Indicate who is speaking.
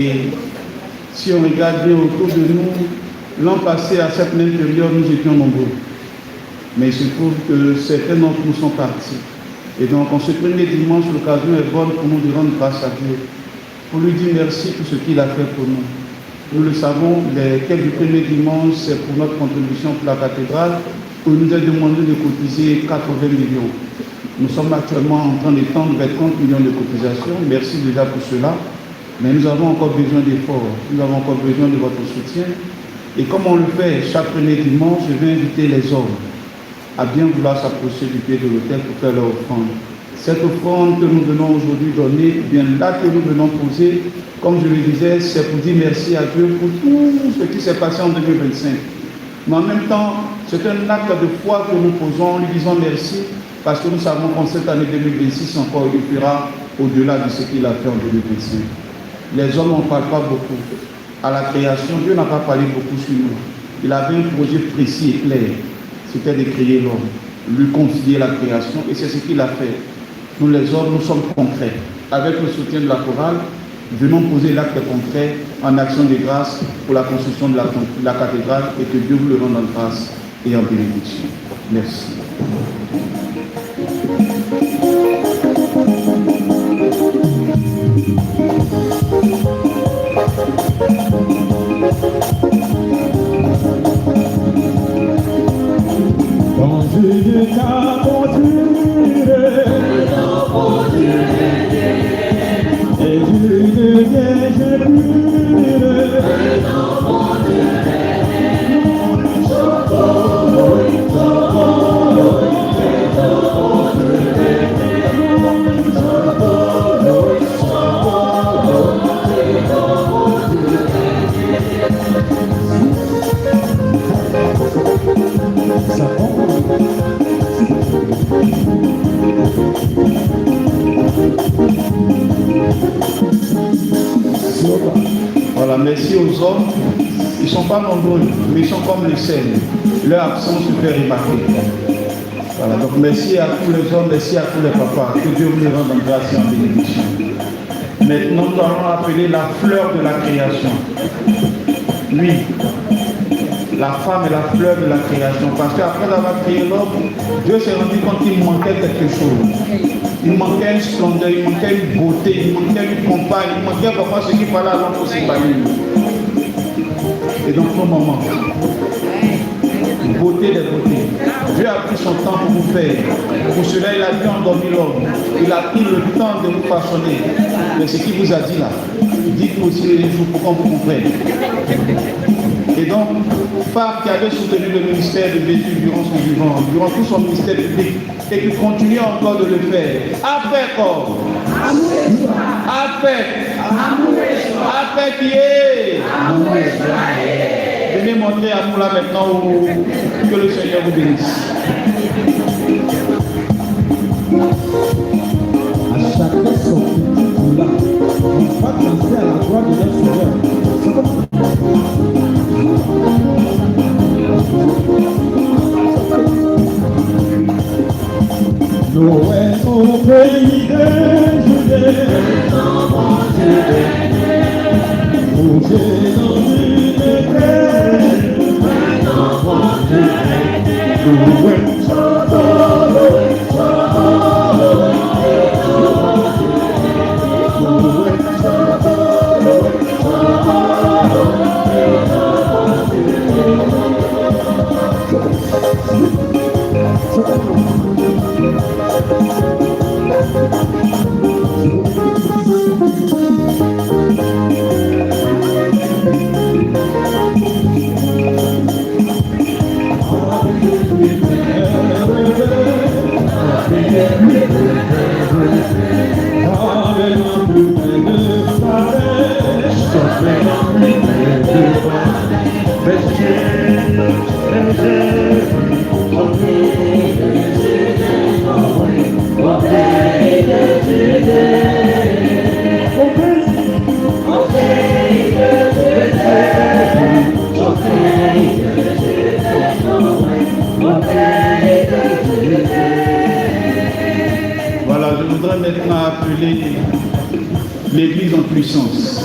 Speaker 1: Et si on regarde bien autour de nous, l'an passé, à cette même période, nous étions nombreux. Mais il se trouve que certains d'entre nous sont partis. Et donc, en ce premier dimanche, l'occasion est bonne pour nous de rendre grâce à Dieu, pour lui dire merci pour ce qu'il a fait pour nous. Nous le savons, les quêtes du premier dimanche, c'est pour notre contribution pour la cathédrale, où il nous a demandé de cotiser 80 millions. Nous sommes actuellement en train d'étendre vers 30 millions de cotisations. Merci déjà pour cela. Mais nous avons encore besoin d'efforts. Nous avons encore besoin de votre soutien. Et comme on le fait chaque premier dimanche, je vais inviter les hommes à bien vouloir s'approcher du pied de l'autel pour faire leur offrande. Cette offrande que nous venons aujourd'hui donner, bien là que nous venons poser, comme je le disais, c'est pour dire merci à Dieu pour tout ce qui s'est passé en 2025. Mais en même temps, c'est un acte de foi que nous posons en lui disant merci, parce que nous savons qu'en cette année 2026 encore, il fera au-delà de ce qu'il a fait en 2025. Les hommes n'en parlent pas beaucoup. À la création, Dieu n'a pas parlé beaucoup sur nous. Il avait un projet précis et clair. C'était de créer l'homme, lui confier la création, et c'est ce qu'il a fait. Nous les hommes, nous sommes concrets. Avec le soutien de la chorale, venons poser l'acte concret en action de grâce pour la construction de la cathédrale, et que Dieu vous le rende en grâce et en bénédiction. Merci.
Speaker 2: Quand Dieu t'a conduit, et une vierge pure,
Speaker 1: Voilà, merci aux hommes. Ils ne sont pas nombreux, mais ils sont comme les scènes. Leur absence se fait remarquer. Voilà, donc merci à tous les hommes, merci à tous les papas. Que Dieu vous les rende en grâce et en bénédiction. Maintenant, nous allons appeler la fleur de la création. Oui, la femme est la fleur de la création. Parce qu'après avoir créé l'homme, Dieu s'est rendu compte qu'il manquait quelque chose. Il manquait une splendeur, il manquait une beauté, il manquait une compagne, il manquait vraiment ce qu'il fallait à l'homme pour s'épanouir. Et donc, pour le moment, beauté des beautés. Dieu a pris son temps pour vous faire. Pour cela, il a bien endormi l'homme. Il a pris le temps de vous façonner. Mais ce qu'il vous a dit là, dites-nous aussi les jours pour qu'on vous comprenne. Et donc, femme qui avait soutenu le ministère de Jésus durant son vivant, durant tout son ministère public, et qui continue encore de le faire. Après quoi? Après qui est? Venez montrer à nous là maintenant que le Seigneur vous bénisse.
Speaker 2: à chacun son petit boulot. On va penser à la gloire de notre Seigneur. Noël au pays de Judée, bouger dans une terre, Noël,
Speaker 1: Voilà, je voudrais maintenant appeler l'Église en puissance.